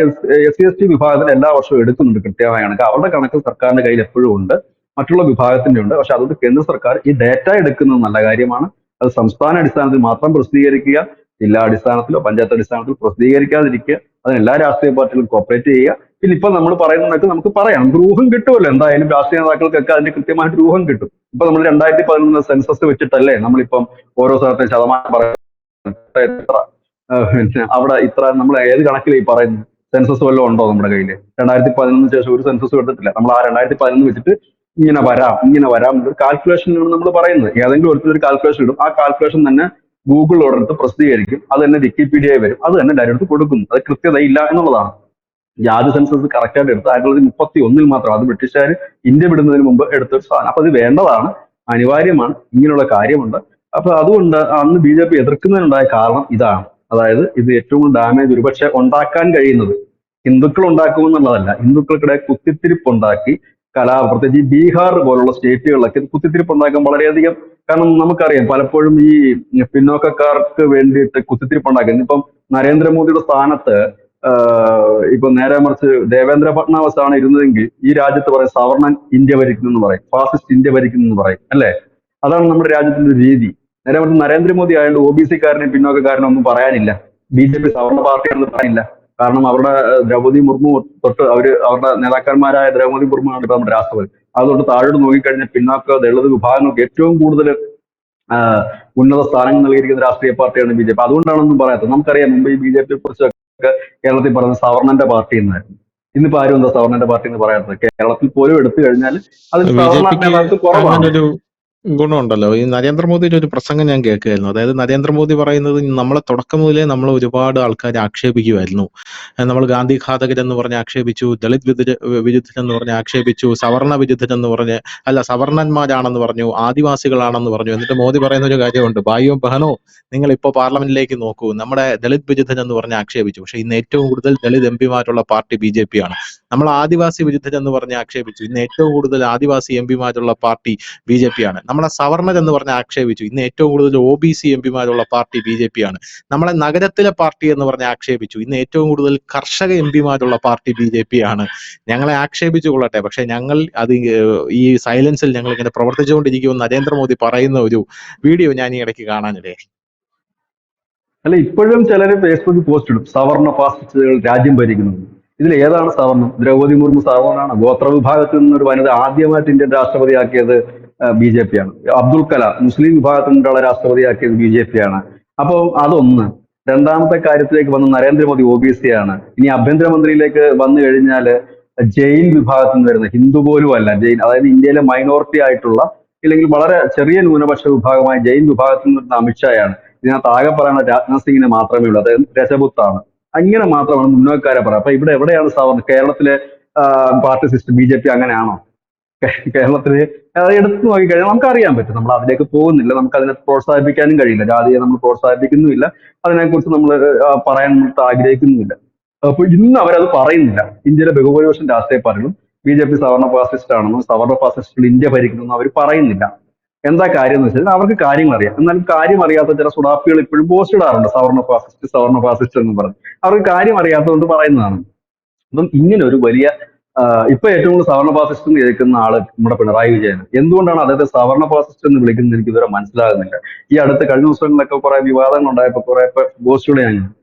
SC/ST വിഭാഗത്തിന് എല്ലാ വർഷവും എടുക്കുന്നുണ്ട് കൃത്യമായ കണക്ക്. അവരുടെ കണക്ക് സർക്കാരിന്റെ കയ്യിൽ എപ്പോഴും ഉണ്ട്, മറ്റുള്ള വിഭാഗത്തിന്റെ ഉണ്ട്. പക്ഷെ അതുകൊണ്ട് കേന്ദ്ര സർക്കാർ ഈ ഡേറ്റ എടുക്കുന്നത് നല്ല കാര്യമാണ്. അത് സംസ്ഥാന അടിസ്ഥാനത്തിൽ മാത്രം പ്രസിദ്ധീകരിക്കുക, ജില്ലാ അടിസ്ഥാനത്തിലോ പഞ്ചായത്ത് അടിസ്ഥാനത്തിലോ പ്രസിദ്ധീകരിക്കാതിരിക്കുക. അതിന് എല്ലാ രാഷ്ട്രീയ പാർട്ടികളും കോപ്പറേറ്റ് ചെയ്യുക. പിന്നെ ഇപ്പൊ നമ്മൾ പറയുന്നതൊക്കെ നമുക്ക് പറയാം, നമുക്ക് ഊഹം കിട്ടുമല്ലോ. എന്തായാലും രാഷ്ട്രീയ നേതാക്കൾക്കൊക്കെ അതിന്റെ കൃത്യമായിട്ട് രൂപം കിട്ടും. ഇപ്പൊ നമ്മൾ 2011 സെൻസസ് വെച്ചിട്ടല്ലേ നമ്മളിപ്പം ഓരോ സ്ഥലത്തെ ശതമാനം പറയുന്നത്. പിന്നെ അവിടെ ഇത്ര നമ്മൾ ഏത് കണക്കിലായി പറയുന്നത്? സെൻസസ് വല്ലതും ഉണ്ടോ നമ്മുടെ കയ്യിൽ? 2011 ശേഷം ഒരു സെൻസസും എടുത്തിട്ടില്ല. നമ്മൾ ആ 2011 വെച്ചിട്ട് ഇങ്ങനെ വരാം എന്നൊരു കാൽക്കുലേഷനാണ് നമ്മൾ പറയുന്നത്. ഏതെങ്കിലും ഒരു കാൽക്കുലേഷൻ ഇടും, ആ കാൽക്കുലേഷൻ തന്നെ ഗൂഗിളിലോടടുത്ത് പ്രസിദ്ധീകരിക്കും, അത് തന്നെ വിക്കിപീഡിയയിൽ വരും, അത് തന്നെ ഡയറക്റ്റ് കൊടുക്കുന്നു. അത് കൃത്യതയില്ല എന്നുള്ളതാണ്. ജാതി സെൻസസ് കറക്റ്റ് ആയിട്ട് എടുത്ത് 1931 മാത്രം, അത് ബ്രിട്ടീഷുകാർ ഇന്ത്യ വിടുന്നതിന് മുമ്പ് എടുത്തൊരു സാധനം. അപ്പൊ അത് വേണ്ടതാണ്, അനിവാര്യമാണ്, ഇങ്ങനെയുള്ള കാര്യമുണ്ട്. അപ്പൊ അതുകൊണ്ട് അന്ന് BJP എതിർക്കുന്നതിനുണ്ടായ കാരണം ഇതാണ്. അതായത് ഇത് ഏറ്റവും കൂടുതൽ ഡാമേജ് ഒരുപക്ഷെ ഉണ്ടാക്കാൻ കഴിയുന്നത് ഹിന്ദുക്കൾ ഉണ്ടാക്കുമെന്നുള്ളതല്ല, ഹിന്ദുക്കൾക്കിടെ കുത്തിത്തിരിപ്പ് ഉണ്ടാക്കി പ്രത്യേകിച്ച് ഈ ബീഹാർ പോലുള്ള സ്റ്റേറ്റുകളിലൊക്കെ കുത്തിത്തിരിപ്പ് ഉണ്ടാക്കാൻ വളരെയധികം. കാരണം നമുക്കറിയാം പലപ്പോഴും ഈ പിന്നോക്കക്കാർക്ക് വേണ്ടിയിട്ട് കുത്തിത്തിരിപ്പ് ഉണ്ടാക്കുന്നത്. ഇപ്പം നരേന്ദ്രമോദിയുടെ സ്ഥാനത്ത് ഇപ്പൊ നേരെ മറിച്ച് ദേവേന്ദ്ര ഫട്നാവിസ് ആണ് ഇരുന്നതെങ്കിൽ ഈ രാജ്യത്ത് പറയും സവർണൻ ഇന്ത്യ ഭരിക്കുന്നു എന്ന് പറയും, ഫാസിസ്റ്റ് ഇന്ത്യ ഭരിക്കുന്നു എന്ന് പറയും, അല്ലെ? അതാണ് നമ്മുടെ രാജ്യത്തിന്റെ ഒരു രീതി. നേരെ മറിച്ച് നരേന്ദ്രമോദി ആയതുകൊണ്ട് OBC കാരനെയും പിന്നോക്കക്കാരനും ഒന്നും പറയാനില്ല. BJP സവർണ പാർട്ടിയാണെന്ന് പറയാനില്ല. കാരണം അവരുടെ ദ്രൗപദി മുർമു തൊട്ട് അവരുടെ നേതാക്കന്മാരായ ദ്രൗപദി മുർമു ആണ് ഇപ്പൊ നമ്മുടെ രാഷ്ട്രപതി. അതുകൊണ്ട് താഴോട്ട് നോക്കിക്കഴിഞ്ഞാൽ പിന്നാക്ക ദളിത് വിഭാഗങ്ങൾക്ക് ഏറ്റവും കൂടുതൽ ഉന്നത സ്ഥാനങ്ങൾ നൽകിയിരിക്കുന്ന രാഷ്ട്രീയ പാർട്ടിയാണ് BJP. അതുകൊണ്ടാണെന്നും പറയാത്തത്. നമുക്കറിയാം മുമ്പ് ഈ BJPയെ കുറിച്ചൊക്കെ കേരളത്തിൽ പറയുന്നത് സവർണന്റെ പാർട്ടി എന്നായിരുന്നു. ഇന്നിപ്പോ ആരും എന്താ സവർണന്റെ പാർട്ടി എന്ന് പറയാത്തത്? കേരളത്തിൽ പോലും എടുത്തു കഴിഞ്ഞാൽ അതിൽ സവർണ BJPക്ക് നേതാക്കൾ കുറവാണ്. അങ്ങനൊരു ഗുണമുണ്ടല്ലോ. ഈ നരേന്ദ്രമോദിയുടെ ഒരു പ്രസംഗം ഞാൻ കേൾക്കുകയായിരുന്നു. അതായത് നരേന്ദ്രമോദി പറയുന്നത് നമ്മളെ തുടക്കം മുതലേ നമ്മൾ ഒരുപാട് ആൾക്കാരെ ആക്ഷേപിക്കുമായിരുന്നു. നമ്മൾ ഗാന്ധി ഘാതകരെന്ന് പറഞ്ഞ് ആക്ഷേപിച്ചു, ദളിത് വിരുദ്ധരെന്ന് പറഞ്ഞ് ആക്ഷേപിച്ചു, സവർണ വിരുദ്ധരെന്ന് പറഞ്ഞ്, അല്ല സവർണന്മാരാണെന്ന് പറഞ്ഞു, ആദിവാസികളാണെന്ന് പറഞ്ഞു. എന്നിട്ട് മോദി പറയുന്ന ഒരു കാര്യമുണ്ട്, ഭായിയോ ബഹനോ നിങ്ങൾ ഇപ്പോൾ പാർലമെന്റിലേക്ക് നോക്കൂ, നമ്മുടെ ദളിത് വിരുദ്ധരെന്ന് പറഞ്ഞ് ആക്ഷേപിച്ചു. പക്ഷെ ഇന്ന് ഏറ്റവും കൂടുതൽ ദളിത് MP മാരുള്ള പാർട്ടി BJP ആണ്. നമ്മൾ ആദിവാസി വിരുദ്ധരെന്ന് പറഞ്ഞ് ആക്ഷേപിച്ചു, ഇന്ന് ഏറ്റവും കൂടുതൽ ആദിവാസി MP മാരുള്ള പാർട്ടി BJP ആണ്. നമ്മളെ സവർണർ എന്ന് പറഞ്ഞ് ആക്ഷേപിച്ചു, ഇന്ന് ഏറ്റവും കൂടുതൽ OBC MP മാരുള്ള പാർട്ടി BJP ആണ്. നമ്മളെ നഗരത്തിലെ പാർട്ടി എന്ന് പറഞ്ഞ് ആക്ഷേപിച്ചു, ഇന്ന് ഏറ്റവും കൂടുതൽ കർഷക MP മാരുള്ള പാർട്ടി BJP ആണ്. ഞങ്ങളെ ആക്ഷേപിച്ചു കൊള്ളട്ടെ, പക്ഷെ ഞങ്ങൾ അത് ഈ സൈലൻസിൽ ഞങ്ങൾ ഇങ്ങനെ പ്രവർത്തിച്ചുകൊണ്ടിരിക്കുമെന്ന് നരേന്ദ്രമോദി പറയുന്ന ഒരു വീഡിയോ ഞാൻ ഈ ഇടയ്ക്ക് കാണാനിടയായി. അല്ല, ഇപ്പോഴും ചിലർ ഫേസ്ബുക്കിൽ പോസ്റ്റ് ഇടും സവർണ ഫാസിസ്റ്റുകൾ രാജ്യം ഭരിക്കുന്നത്. ഇതിൽ ഏതാണ് സവർണം? ദ്രൗപദി മുർമു സവർണനാണ്. ഗോത്ര വിഭാഗത്തിൽ നിന്നൊരു വനിത ആദ്യമായിട്ട് ഇന്ത്യൻ രാഷ്ട്രപതിയാക്കിയത് BJP ആണ്. അബ്ദുൽ കലാം മുസ്ലിം വിഭാഗത്തിൽ നിന്നുള്ള രാഷ്ട്രപതിയാക്കിയത് BJP ആണ്. അപ്പോൾ അതൊന്ന്. രണ്ടാമത്തെ കാര്യത്തിലേക്ക് വന്ന നരേന്ദ്രമോദി OBC ആണ്. ഇനി ആഭ്യന്തരമന്ത്രിയിലേക്ക് വന്നു കഴിഞ്ഞാൽ ജെയിൻ വിഭാഗത്തിൽ നിന്ന് വരുന്ന, ഹിന്ദു പോലും അല്ല, ജെയിൻ, അതായത് ഇന്ത്യയിലെ മൈനോറിറ്റി ആയിട്ടുള്ള ഇല്ലെങ്കിൽ വളരെ ചെറിയ ന്യൂനപക്ഷ വിഭാഗമായ ജെയിൻ വിഭാഗത്തിൽ നിന്ന് വരുന്ന അമിത്ഷായാണ്. ഇതിനകത്ത് ആകെ പറയുന്ന രാജ്നാഥ് സിംഗിനെ മാത്രമേ ഉള്ളൂ, അതായത് രജപുത്താണ്. അങ്ങനെ മാത്രമാണ് മുന്നോക്കാരെ പറയാം. അപ്പൊ ഇവിടെ എവിടെയാണ് സവർണ? കേരളത്തിലെ പാർട്ടി സിസ്റ്റം BJP അങ്ങനെയാണോ? കേരളത്തില് അത് എടുത്തു നോക്കിക്കഴിഞ്ഞാൽ നമുക്ക് അറിയാൻ പറ്റും. നമ്മൾ അതിലേക്ക് പോകുന്നില്ല, നമുക്ക് അതിനെ പ്രോത്സാഹിപ്പിക്കാനും കഴിയില്ല. ജാതിയെ നമ്മൾ പ്രോത്സാഹിപ്പിക്കുന്നുമില്ല, അതിനെക്കുറിച്ച് നമ്മൾ പറയാൻ ആഗ്രഹിക്കുന്നുമില്ല. അപ്പൊ ഇന്ന് അവരത് പറയുന്നില്ല. ഇന്ത്യയിലെ ബഹുഭൂരിപക്ഷം രാഷ്ട്രീയ പാർട്ടികളും BJP സവർണ ഫാസിസ്റ്റ് ആണെന്നും സവർണ ഫാസിസ്റ്റുകൾ ഇന്ത്യ ഭരിക്കണമെന്നും അവർ പറയുന്നില്ല. എന്താ കാര്യം എന്ന് വെച്ചാൽ അവർക്ക് കാര്യങ്ങൾ അറിയാം. എന്നാലും കാര്യം അറിയാത്ത ചില സുഡാപ്പികൾ ഇപ്പോഴും പോസ്റ്റ് ഇടാറുണ്ട്, സവർണ ഫാസിസ്റ്റ് എന്ന് പറഞ്ഞ്. അവർക്ക് കാര്യം അറിയാത്തതുകൊണ്ട് പറയുന്നതാണ്. അപ്പം ഇങ്ങനെ ഒരു വലിയ ഇപ്പൊ ഏറ്റവും കൂടുതൽ സവർണ ഫാസിസ്റ്റ് എന്ന് കേൾക്കുന്ന ആള് നമ്മുടെ പിണറായി വിജയൻ. എന്തുകൊണ്ടാണ് അദ്ദേഹത്തെ സവർണ ഫാസിസ്റ്റ് എന്ന് വിളിക്കുന്നത് എനിക്ക് ഇതുവരെ മനസ്സിലാകുന്നില്ല. ഈ അടുത്ത കഴിഞ്ഞ ദിവസങ്ങളിലൊക്കെ കുറെ വിവാദങ്ങൾ ഉണ്ടായപ്പോൾ കുറെ പോസ്റ്റുകൾ ഞാൻ,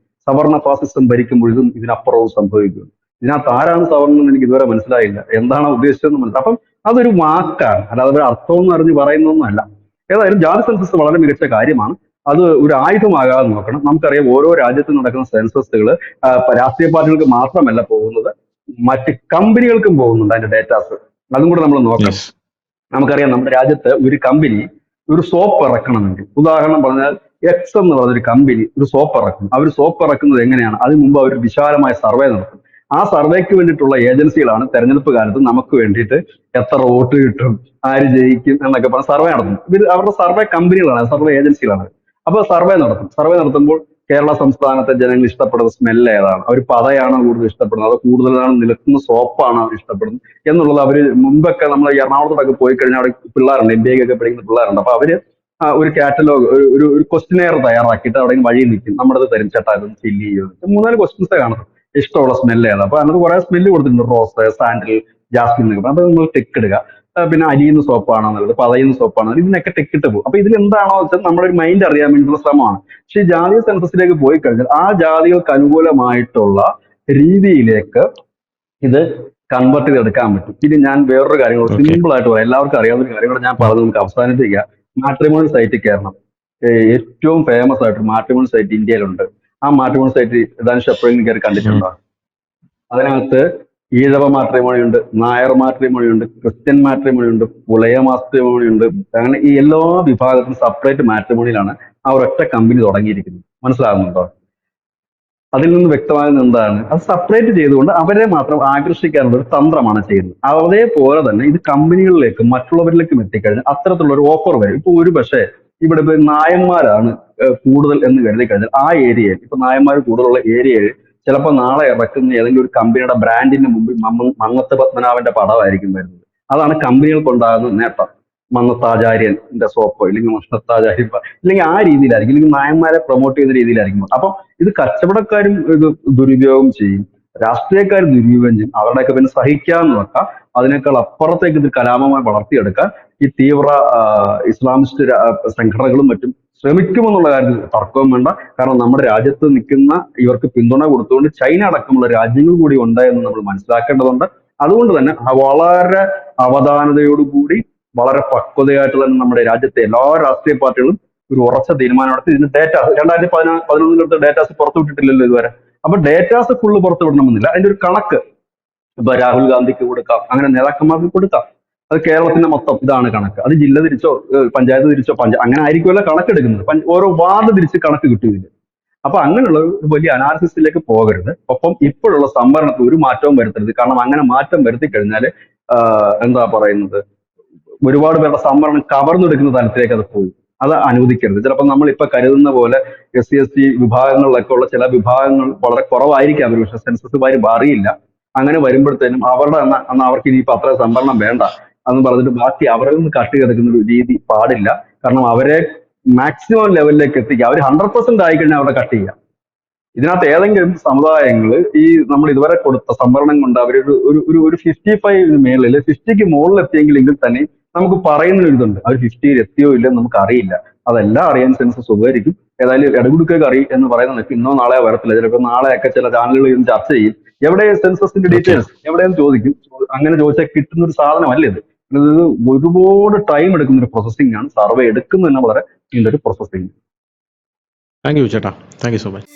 സവർണ ഫാസിസം ഭരിക്കുമ്പോൾ ഇതിനപ്പുറവും സംഭവിക്കും. ഇതിനകത്ത് ആരാണ് സവർണം എന്ന് എനിക്ക് ഇതുവരെ മനസ്സിലായില്ല. എന്താണ് ഉദ്ദേശിച്ചതെന്ന് മനസ്സിലായി. അപ്പം അതൊരു വാക്കാണ്, അല്ലാതെ ഒരു അർത്ഥവും അറിഞ്ഞ് പറയുന്നൊന്നുമല്ല. ഏതായാലും ജാതി സെൻസസ് വളരെ മികച്ച കാര്യമാണ്. അത് ഒരു ആയുധമാകാതെ നോക്കണം. നമുക്കറിയാം ഓരോ രാജ്യത്തും നടക്കുന്ന സെൻസസുകൾ രാഷ്ട്രീയ പാർട്ടികൾക്ക് മാത്രമല്ല പോകുന്നത്, മറ്റ് കമ്പനികൾക്കും പോകുന്നുണ്ട് അതിന്റെ ഡേറ്റാസ്. അതും കൂടെ നമ്മൾ നോക്കണം. നമുക്കറിയാം നമ്മുടെ രാജ്യത്ത് ഒരു കമ്പനി ഒരു സോപ്പ് ഇറക്കണമെങ്കിൽ, ഉദാഹരണം പറഞ്ഞാൽ എക്സ് എന്ന് പറഞ്ഞൊരു കമ്പനി ഒരു സോപ്പ് ഇറക്കും. അവർ സോപ്പ് ഇറക്കുന്നത് എങ്ങനെയാണ്? അതിന് മുമ്പ് അവർ വിശാലമായ സർവേ നടത്തും. ആ സർവേക്ക് വേണ്ടിയിട്ടുള്ള ഏജൻസികളാണ് തെരഞ്ഞെടുപ്പ് കാലത്ത് നമുക്ക് വേണ്ടിയിട്ട് എത്ര വോട്ട് കിട്ടും, ആര് ജയിക്കും എന്നൊക്കെ പറഞ്ഞ സർവേ നടത്തും. ഇത് അവരുടെ സർവേ കമ്പനികളാണ്, സർവേ ഏജൻസികളാണ്. അപ്പൊ സർവേ നടത്തും. സർവേ നടത്തുമ്പോൾ കേരള സംസ്ഥാനത്തെ ജനങ്ങൾ ഇഷ്ടപ്പെടുന്ന സ്മെല്ല് ഏതാണ്, അവർ പതയാണോ കൂടുതൽ ഇഷ്ടപ്പെടുന്നത്, അതോ കൂടുതലാണ് നിൽക്കുന്ന സോപ്പാണോ അവർ ഇഷ്ടപ്പെടുന്നത് എന്നുള്ളത് അവർ മുമ്പൊക്കെ നമ്മൾ എറണാകുളത്തോടൊക്കെ പോയി കഴിഞ്ഞാൽ അവിടെ പിള്ളേരുണ്ട്, MBA ഒക്കെ പഠിക്കുന്ന പിള്ളേരുണ്ട്. അപ്പൊ അവര് ഒരു കാറ്റലോഗ്, ഒരു ക്വസ്റ്റിനെയർ തയ്യാറാക്കിയിട്ട് അവിടെ വഴി നിൽക്കും. നമ്മുടെ തരും, ചേട്ടാ ഇതൊന്ന് ഫില്ല് ചെയ്യും. 3-4 ക്വസ്റ്റ്യൻസ് കാണും. ഇഷ്ടമുള്ള സ്മെല്ല് ഏതാണ്? അപ്പൊ അതിനകത്ത് കുറെ സ്മെല്ല് കൊടുത്തിട്ടുണ്ട്, റോസ്, സാൻഡിൽ, ജാസ്മിൻ എന്നൊക്കെ. അപ്പൊ നിങ്ങൾ ടെക്ക് ഇടുക. പിന്നെ അരിയുന്ന സോപ്പാണോ എന്നുള്ളത്, പതയുന്ന സോപ്പാണോ, ഇതിനൊക്കെ ടെക്കിട്ട് പോകും. അപ്പൊ ഇതിൽ എന്താണോ വെച്ചാൽ നമ്മുടെ ഒരു മൈൻഡ് അറിയാൻ വേണ്ടിയുള്ള ശ്രമമാണ്. പക്ഷെ ഈ ജാതീയ സെൻസസിലേക്ക് പോയി കഴിഞ്ഞാൽ ആ ജാതികൾക്ക് അനുകൂലമായിട്ടുള്ള രീതിയിലേക്ക് ഇത് കൺവേർട്ട് ചെയ്തെടുക്കാൻ പറ്റും. ഇനി ഞാൻ വേറൊരു കാര്യം സിമ്പിൾ ആയിട്ട് പറയാം, എല്ലാവർക്കും അറിയാവുന്ന ഒരു കാര്യം കൂടെ ഞാൻ പറഞ്ഞ് നമുക്ക് അവസാനിപ്പിക്കുക. മാട്രിമോണി സൈറ്റിൽ കയറണം. ഏറ്റവും ഫേമസ് ആയിട്ട് മാട്രിമോണി സൈറ്റ് ഇന്ത്യയിലുണ്ട്. ആ മാട്രിമോണി സൈറ്റ് ധനുഷ് എപ്പോഴെങ്കിലും കയറി കണ്ടിട്ടുണ്ടോ? അതിനകത്ത് ഈഴവ മാട്രിമോണി ഉണ്ട്, നായർ മാട്രിമോണി ഉണ്ട്, ക്രിസ്ത്യൻ മാട്രിമോണി ഉണ്ട്, പുലയ മാട്രിമോണി ഉണ്ട്. അങ്ങനെ ഈ എല്ലാ വിഭാഗത്തിനും സെപ്പറേറ്റ് മാട്രിമോണിയിലാണ് ആ ഒരൊറ്റ കമ്പനി തുടങ്ങിയിരിക്കുന്നത്. മനസ്സിലാകുന്നുണ്ടോ? അതിൽ നിന്ന് വ്യക്തമാകുന്ന എന്താണ്, അത് സെപ്പറേറ്റ് ചെയ്തുകൊണ്ട് അവരെ മാത്രം ആകർഷിക്കാനുള്ള ഒരു തന്ത്രമാണ് ചെയ്യുന്നത്. അതേപോലെ തന്നെ ഇത് കമ്പനികളിലേക്കും മറ്റുള്ളവരിലേക്കും എത്തിക്കഴിഞ്ഞാൽ അത്തരത്തിലുള്ള ഒരു ഓഫർ വരും. ഇപ്പൊ ഒരു പക്ഷേ ഇവിടെ ഇപ്പൊ നായന്മാരാണ് കൂടുതൽ എന്ന് കരുതി കഴിഞ്ഞാൽ ആ ഏരിയയിൽ, ഇപ്പൊ നായന്മാർ കൂടുതലുള്ള ഏരിയയിൽ ചിലപ്പോൾ നാളെ ഇറക്കുന്ന ഏതെങ്കിലും ഒരു കമ്പനിയുടെ ബ്രാൻഡിന്റെ മുമ്പിൽ മന്നത്ത് പത്മനാഭന്റെ പടമായിരിക്കും വരുന്നത്. അതാണ് കമ്പനികൾക്കുണ്ടാകുന്ന നേട്ടം. മന്നത്താചാര്യന്റെ സോപ്പോ ഇല്ലെങ്കിൽ മന്നത്താചാര്യ ഇല്ലെങ്കിൽ ആ രീതിയിലായിരിക്കും, ഇല്ലെങ്കിൽ നായന്മാരെ പ്രൊമോട്ട് ചെയ്യുന്ന രീതിയിലായിരിക്കും. അപ്പൊ ഇത് കച്ചവടക്കാരും ഇത് ദുരുപയോഗം ചെയ്യും, രാഷ്ട്രീയക്കാർ ദുരുപയോഗം ചെയ്യും. അവരുടെയൊക്കെ പിന്നെ സഹിക്കാന്ന് വെക്കാം. അതിനേക്കാൾ അപ്പുറത്തേക്ക് ഇത് കലാപമായി വളർത്തിയെടുക്കാൻ ഈ തീവ്ര ഇസ്ലാമിസ്റ്റ് സംഘടനകളും മറ്റും ശ്രമിക്കുമെന്നുള്ള കാര്യത്തിൽ തർക്കവും വേണ്ട. കാരണം നമ്മുടെ രാജ്യത്ത് നിൽക്കുന്ന ഇവർക്ക് പിന്തുണ കൊടുത്തുകൊണ്ട് ചൈന അടക്കമുള്ള രാജ്യങ്ങൾ കൂടി ഉണ്ട് എന്ന് നമ്മൾ മനസ്സിലാക്കേണ്ടതുണ്ട്. അതുകൊണ്ട് തന്നെ വളരെ അവധാനതയോടുകൂടി വളരെ പക്വതയായിട്ട് തന്നെ നമ്മുടെ രാജ്യത്തെ എല്ലാ രാഷ്ട്രീയ പാർട്ടികളും ഒരു ഉറച്ച തീരുമാനമെടുത്ത് ഇതിന് ഡേറ്റ 2011 ഡേറ്റാസ് പുറത്തുവിട്ടിട്ടില്ലല്ലോ ഇതുവരെ. അപ്പൊ ഡേറ്റാസ് ഫുള്ള് പുറത്തു വിടണമെന്നില്ല, അതിന്റെ ഒരു കണക്ക് ഇപ്പൊ രാഹുൽ ഗാന്ധിക്ക് കൊടുക്കാം, അങ്ങനെ നേതാക്കന്മാർക്ക് കൊടുക്കാം. അത് കേരളത്തിന്റെ മൊത്തം ഇതാണ് കണക്ക്. അത് ജില്ല തിരിച്ചോ പഞ്ചായത്ത് തിരിച്ചോ അങ്ങനെ ആയിരിക്കുമല്ലോ കണക്കെടുക്കുന്നത്. ഓരോ വാർഡ് തിരിച്ച് കണക്ക് കിട്ടുന്നില്ല. അപ്പൊ അങ്ങനെയുള്ള ഒരു വലിയ അനാലിസിസിലേക്ക് പോകരുത്. ഒപ്പം ഇപ്പോഴുള്ള സംവരണത്തിൽ ഒരു മാറ്റവും വരുത്തരുത്. കാരണം അങ്ങനെ മാറ്റം വരുത്തി കഴിഞ്ഞാൽ എന്താ പറയുന്നത്, ഒരുപാട് പേരുടെ സംവരണം കവർന്നെടുക്കുന്ന തലത്തിലേക്ക് അത് പോകും. അത് അനുവദിക്കരുത്. ചിലപ്പോൾ നമ്മൾ ഇപ്പൊ കരുതുന്ന പോലെ SC ST വിഭാഗങ്ങളിലൊക്കെ ഉള്ള ചില വിഭാഗങ്ങൾ വളരെ കുറവായിരിക്കാം, ഒരു പക്ഷെ സെൻസസ് വരുമ്പോൾ അറിയില്ല. അങ്ങനെ വരുമ്പോഴത്തേനും അവരുടെ അന്ന് അവർക്ക് ഇനിയിപ്പോ അത്ര സംവരണം വേണ്ട എന്ന് പറഞ്ഞിട്ട് ബാക്കി അവരിൽ നിന്ന് കട്ട് കിടക്കുന്ന ഒരു രീതി പാടില്ല. കാരണം അവരെ മാക്സിമം ലെവലിലേക്ക് എത്തിക്കുക. അവർ 100% ആയി കഴിഞ്ഞാൽ അവിടെ കട്ട് ചെയ്യാം. ഇതിനകത്ത് ഏതെങ്കിലും സമുദായങ്ങൾ ഈ നമ്മൾ ഇതുവരെ കൊടുത്ത സംവരണം കൊണ്ട് അവരൊരു ഒരു ഒരു 55 മേളിൽ 50ക്ക് മുകളിൽ എത്തിയെങ്കിൽ തന്നെ നമുക്ക് പറയുന്ന ഒരു ഇതുണ്ട്, അവർ 50യിൽ എത്തിയോ ഇല്ലെന്ന് നമുക്ക് അറിയില്ല. അതെല്ലാം അറിയാൻ സെൻസസ് ഉപകരിക്കും. ഏതായാലും ഇടകുടുക്കൊക്കെ അറിയും എന്ന് പറയുന്നത് ഇന്നോ നാളെയോ വരത്തില്ല. ചിലപ്പോൾ നാളെയൊക്കെ ചില ചാനലുകൾ ഇരുന്ന് ചർച്ച ചെയ്യും, എവിടെ സെൻസസിന്റെ ഓക്കെ. ഡീറ്റെയിൽസ് എവിടെയെന്ന് ചോദിക്കും. അങ്ങനെ ചോദിച്ചാൽ കിട്ടുന്ന ഒരു സാധനമല്ല ഇത്. ഇത് ഒരുപാട് ടൈം എടുക്കുന്ന ഒരു പ്രോസസ്സിംഗ് ആണ്. സർവേ എടുക്കുന്നത് തന്നെ വളരെ നീണ്ടൊരു പ്രോസസ്സിംഗ്. താങ്ക് യു ചേട്ടാ, താങ്ക് യു സോ മച്ച്.